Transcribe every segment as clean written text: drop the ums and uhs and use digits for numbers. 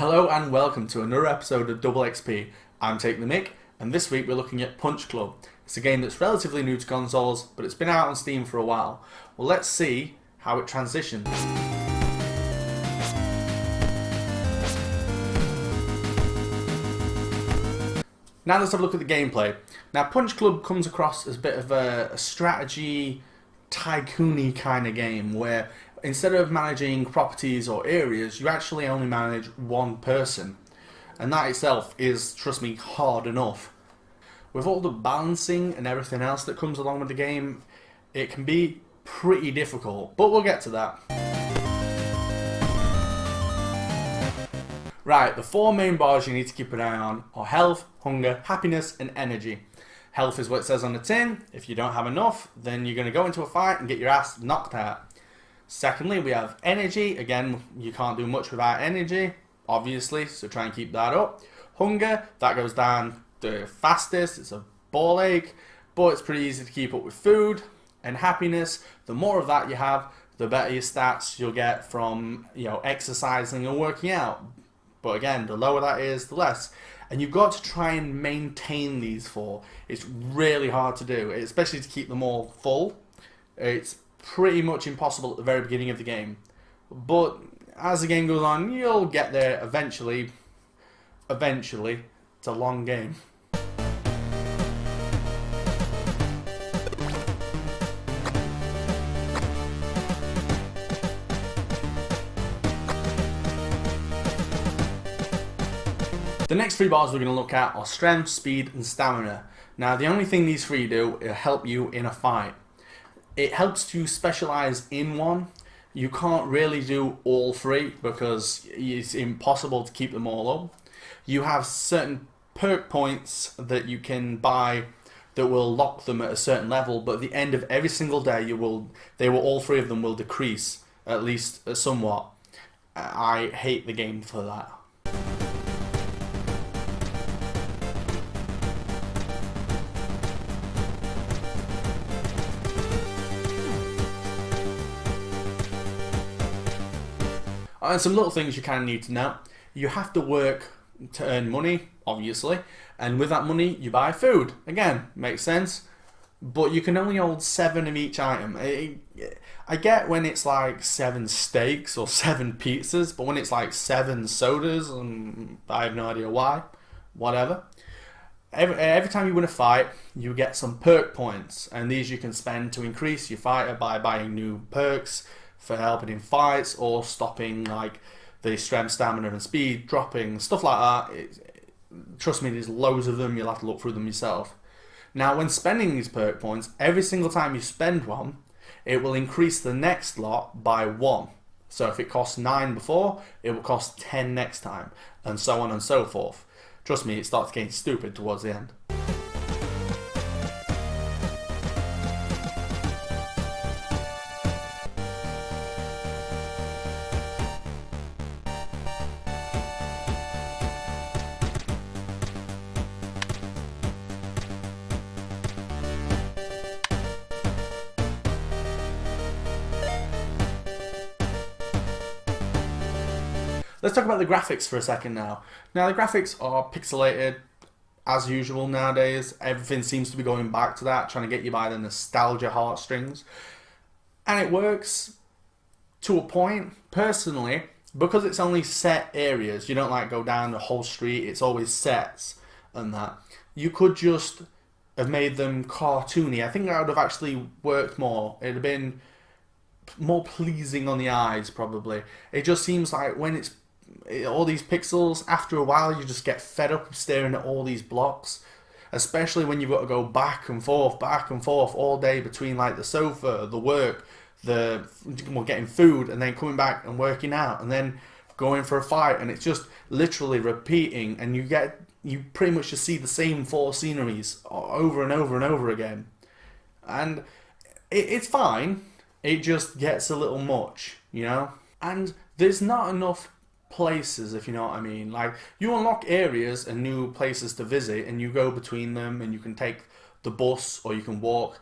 Hello and welcome to another episode of Double XP. I'm taking the Mick, and this week we're looking at Punch Club. It's a game that's relatively new to consoles, but it's been out on Steam for a while. Well, let's see how it transitions. Now let's have a look at the gameplay. Now Punch Club comes across as a bit of a strategy tycoon-y kind of game where instead of managing properties or areas, you actually only manage one person. And that itself is, trust me, hard enough. With all the balancing and everything else that comes along with the game, it can be pretty difficult, but we'll get to that. Right, the four main bars you need to keep an eye on are health, hunger, happiness, and energy. Health is what it says on the tin. If you don't have enough, then you're going to go into a fight and get your ass knocked out. Secondly, we have energy. Again, you can't do much without energy, obviously, so try and keep that up. Hunger, that goes down the fastest. It's a ball ache, but it's pretty easy to keep up with food. And happiness, the more of that you have, the better your stats you'll get from, exercising and working out. But again, the lower that is, the less. And you've got to try and maintain these four. It's really hard to do, especially to keep them all full. It's pretty much impossible at the very beginning of the game. But as the game goes on, you'll get there eventually. Eventually. It's a long game. The next three bars we're going to look at are strength, speed, and stamina. Now, the only thing these three do is help you in a fight. It helps to specialize in one. You can't really do all three because it's impossible to keep them all up. You have certain perk points that you can buy that will lock them at a certain level, but at the end of every single day, all three of them will decrease, at least somewhat. I hate the game for that. And some little things you kind of need to know. You have to work to earn money, obviously, and with that money you buy food. Again, makes sense, but you can only hold 7 of each item. I get when it's like 7 steaks or 7 pizzas, but when it's like 7 sodas, and I have no idea why, whatever. Every time you win a fight, you get some perk points, and these you can spend to increase your fighter by buying new perks for helping in fights or stopping like the strength, stamina, and speed dropping, stuff like that. Trust me, there's loads of them. You'll have to look through them yourself. Now, when spending these perk points, every single time you spend one, it will increase the next lot by 1. So if it costs 9 before, it will cost 10 next time, and so on and so forth. Trust me, it starts getting stupid towards the end. Let's talk about the graphics for a second now. Now, the graphics are pixelated, as usual nowadays. Everything seems to be going back to that, trying to get you by the nostalgia heartstrings. And it works to a point. Personally, because it's only set areas, you don't like go down the whole street, it's always sets and that. You could just have made them cartoony. I think that would have actually worked more. It'd have been more pleasing on the eyes, probably. It just seems like when it's all these pixels, after a while you just get fed up of staring at all these blocks, especially when you've got to go back and forth all day between like the sofa, the work, getting food, and then coming back and working out, and then going for a fight, and it's just literally repeating, and you pretty much just see the same 4 sceneries over and over and over again, and it's fine. It just gets a little much, and there's not enough places, if you know what I mean. Like, you unlock areas and new places to visit, and you go between them, and you can take the bus or you can walk.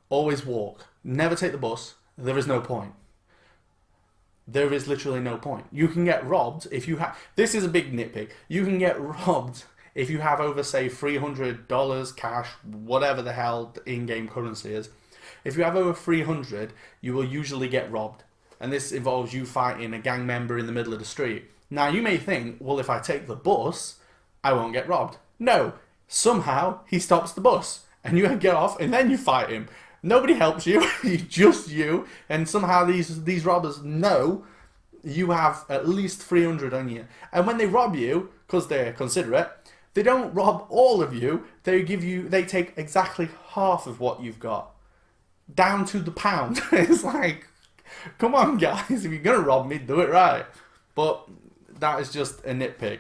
Always walk. Never take the bus. There is no point. there is literally no point. You can get robbed if you have. This is a big nitpick. You can get robbed if you have over, say, $300 cash, whatever the hell the in-game currency is. If you have over 300, you will usually get robbed. And this involves you fighting a gang member in the middle of the street. Now, you may think, well, if I take the bus, I won't get robbed. No. Somehow, he stops the bus. And you get off, and then you fight him. Nobody helps you. Just you. And somehow these robbers know you have at least 300 on you. And when they rob you, because they're considerate, they don't rob all of you. They take exactly half of what you've got. Down to the pound. It's like, come on, guys. If you're going to rob me, do it right. But that is just a nitpick.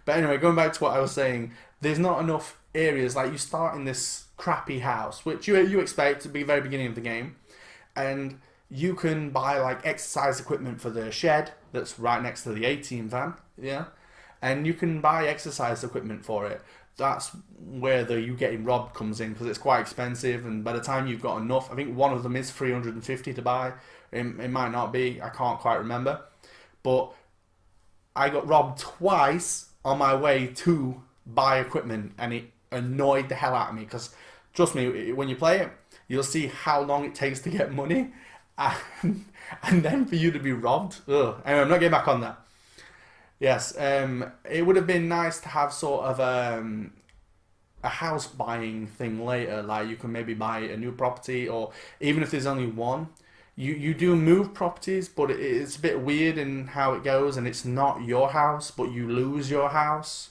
But anyway, going back to what I was saying, there's not enough areas. Like, you start in this crappy house, which you expect to be the very beginning of the game. And you can buy, like, exercise equipment for the shed that's right next to the A-Team van. Yeah. And you can buy exercise equipment for it. That's where the you getting robbed comes in, because it's quite expensive, and by the time you've got enough, I think one of them is 350 to buy. It might not be, I can't quite remember. But I got robbed twice on my way to buy equipment, and it annoyed the hell out of me, because trust me, when you play it, you'll see how long it takes to get money, and then for you to be robbed. Ugh. Anyway, I'm not getting back on that. Yes, it would have been nice to have sort of a house buying thing later. Like, you can maybe buy a new property, or even if there's only one, you do move properties, but it's a bit weird in how it goes, and it's not your house, but you lose your house.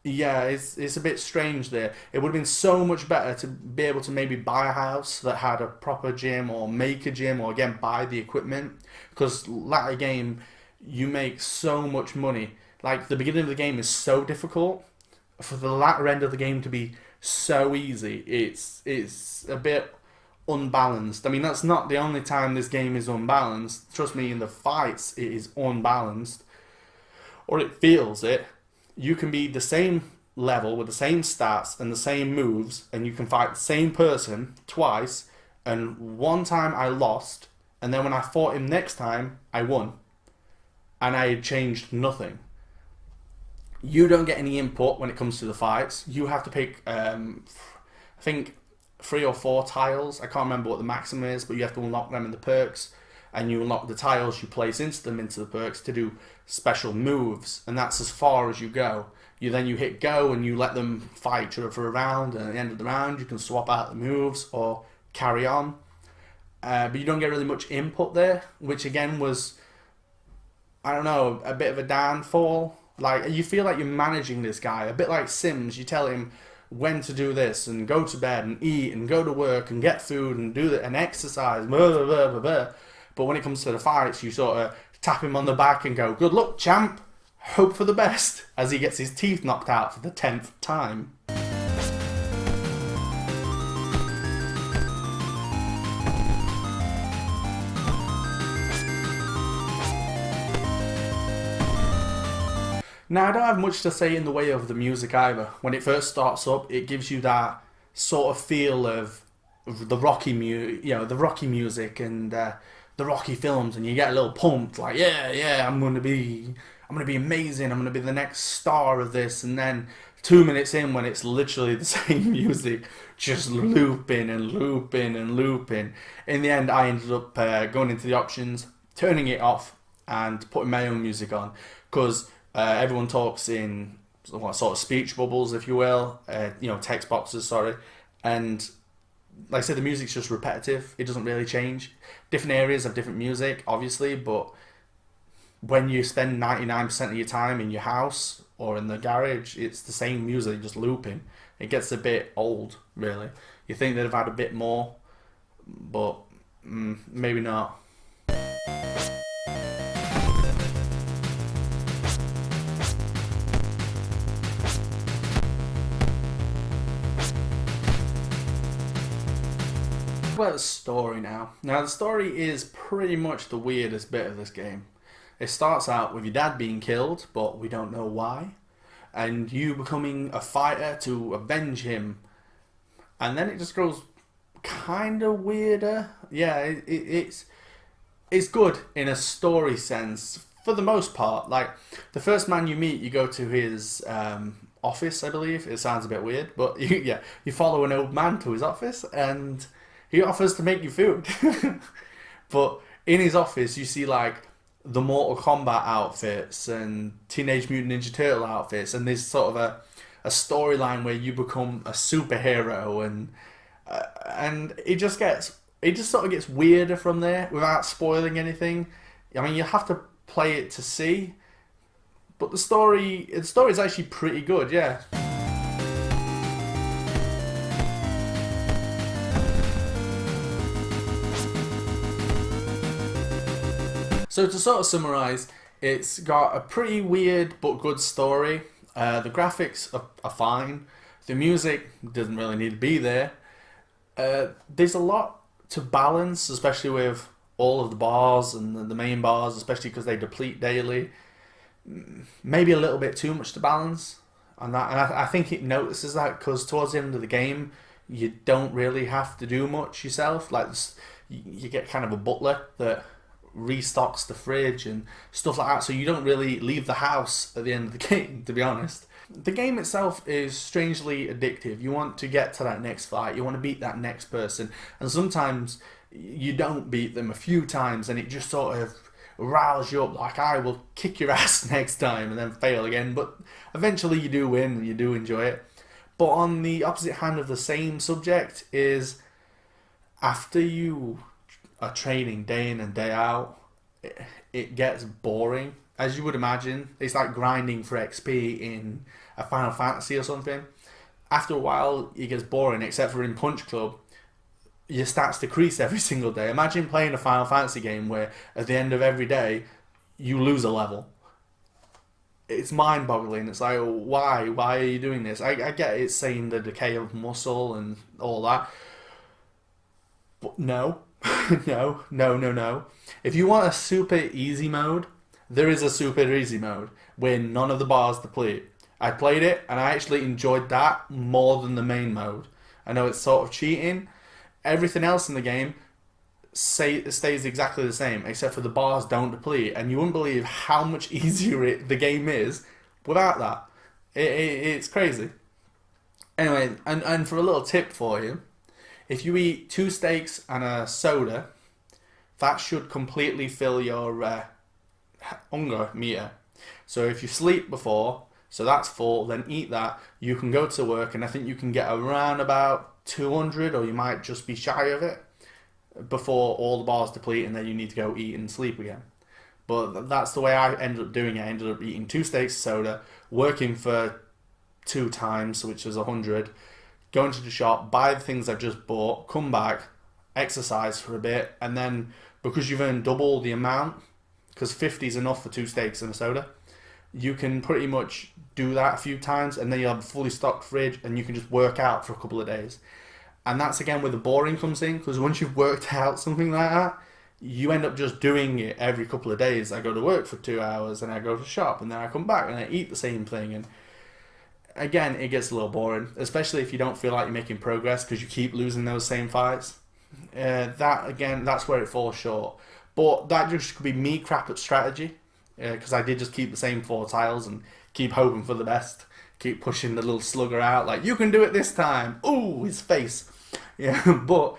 Yeah, it's a bit strange there. It would have been so much better to be able to maybe buy a house that had a proper gym, or make a gym, or again buy the equipment, because latter game, you make so much money. Like, the beginning of the game is so difficult. For the latter end of the game to be so easy, it's a bit unbalanced. I mean, that's not the only time this game is unbalanced. Trust me, in the fights, it is unbalanced. Or it feels it. You can be the same level with the same stats and the same moves, and you can fight the same person twice, and one time I lost, and then when I fought him next time, I won. And I had changed nothing. You don't get any input when it comes to the fights. You have to pick, I think, 3 or 4 tiles. I can't remember what the maximum is, but you have to unlock them in the perks. And you unlock the tiles you place into the perks to do special moves. And that's as far as you go. Then you hit go and you let them fight each other for a round. And at the end of the round, you can swap out the moves or carry on. But you don't get really much input there, which again was, I don't know, a bit of a downfall. Like, you feel like you're managing this guy, a bit like Sims. You tell him when to do this, and go to bed, and eat, and go to work, and get food, and do that, and exercise, blah, blah, blah, blah, blah. But when it comes to the fights, you sort of tap him on the back and go, "Good luck, champ. Hope for the best," as he gets his teeth knocked out for the 10th time. Now, I don't have much to say in the way of the music either. When it first starts up, it gives you that sort of feel of the Rocky music and the Rocky films, and you get a little pumped, like, yeah, I'm gonna be amazing. I'm gonna be the next star of this. And then 2 minutes in, when it's literally the same music, just looping and looping and looping. In the end, I ended up going into the options, turning it off, and putting my own music on, because everyone talks in sort of speech bubbles, if you will, text boxes, sorry. And like I said, the music's just repetitive. It doesn't really change. Different areas have different music, obviously, but when you spend 99% of your time in your house or in the garage, it's the same music, just looping. It gets a bit old, really. You think they'd have had a bit more, but maybe not. About the story now. Now, the story is pretty much the weirdest bit of this game. It starts out with your dad being killed, but we don't know why, and you becoming a fighter to avenge him, and then it just goes kind of weirder. Yeah, it's good in a story sense for the most part. Like the first man you meet, you go to his office, I believe. It sounds a bit weird, but yeah, you follow an old man to his office, and he offers to make you food. But in his office, you see like the Mortal Kombat outfits and Teenage Mutant Ninja Turtle outfits, and there's sort of a storyline where you become a superhero, and it just sort of gets weirder from there without spoiling anything. I mean, you have to play it to see, but the story is actually pretty good, yeah. So to sort of summarize, it's got a pretty weird but good story. The graphics are fine. The music doesn't really need to be there. There's a lot to balance, especially with all of the bars and the main bars, especially because they deplete daily. Maybe a little bit too much to balance, and I think it notices that because towards the end of the game, you don't really have to do much yourself. Like you get kind of a butler that restocks the fridge and stuff like that, so you don't really leave the house at the end of the game, to be honest. The game itself is strangely addictive. You want to get to that next fight, you want to beat that next person, and sometimes you don't beat them a few times and it just sort of riles you up, like I will kick your ass next time, and then fail again, but eventually you do win and you do enjoy it. But on the opposite hand of the same subject is after you are training day in and day out, it gets boring. As you would imagine, it's like grinding for XP in a Final Fantasy or something. After a while, it gets boring, except for in Punch Club, your stats decrease every single day. Imagine playing a Final Fantasy game where at the end of every day, you lose a level. It's mind-boggling. It's like, why? Why are you doing this? I get it's saying the decay of muscle and all that. But no. No. If you want a super easy mode, there is a super easy mode where none of the bars deplete. I played it and I actually enjoyed that more than the main mode. I know it's sort of cheating. Everything else in the game stays exactly the same, except for the bars don't deplete, and you wouldn't believe how much easier the game is without that. It's crazy. Anyway, and for a little tip for you, if you eat 2 steaks and a soda, that should completely fill your hunger meter. So if you sleep before, so that's full, then eat that, you can go to work, and I think you can get around about 200, or you might just be shy of it, before all the bars deplete, and then you need to go eat and sleep again. But that's the way I ended up doing it. I ended up eating 2 steaks, soda, working for 2 times, which was 100, going to the shop, buy the things I've just bought, come back, exercise for a bit, and then because you've earned double the amount, because 50 is enough for 2 steaks and a soda, you can pretty much do that a few times, and then you'll have a fully stocked fridge, and you can just work out for a couple of days. And that's again where the boring comes in, because once you've worked out something like that, you end up just doing it every couple of days. I go to work for 2 hours, and I go to the shop, and then I come back and I eat the same thing, and again, it gets a little boring, especially if you don't feel like you're making progress because you keep losing those same fights. That's where it falls short. But that just could be me crap at strategy, because I did just keep the same 4 tiles and keep hoping for the best. Keep pushing the little slugger out, like, you can do it this time. Ooh, his face. Yeah, but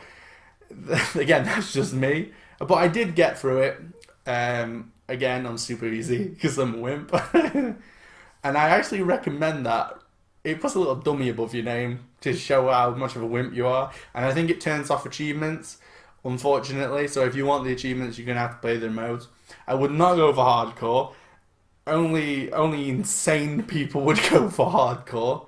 again, that's just me. But I did get through it, again, on super easy, because I'm a wimp. And I actually recommend that. It puts a little dummy above your name to show how much of a wimp you are. And I think it turns off achievements, unfortunately. So if you want the achievements, you're going to have to play the modes. I would not go for hardcore. Only insane people would go for hardcore.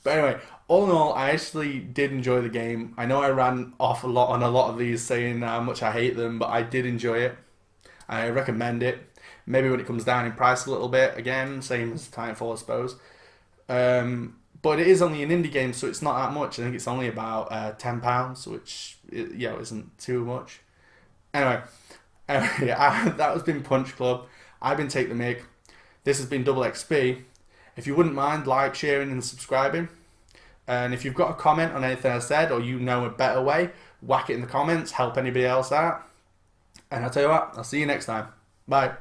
But anyway, all in all, I actually did enjoy the game. I know I ran off a lot on a lot of these saying how much I hate them, but I did enjoy it. I recommend it. Maybe when it comes down in price a little bit, again, same as Titanfall, I suppose. But it is only an indie game, so it's not that much. I think it's only about £10, which isn't too much. Anyway, that has been Punch Club. I've been Take the Mick. This has been Double XP. If you wouldn't mind, like, sharing, and subscribing. And if you've got a comment on anything I said, or you know a better way, whack it in the comments. Help anybody else out. And I'll tell you what, I'll see you next time. Bye.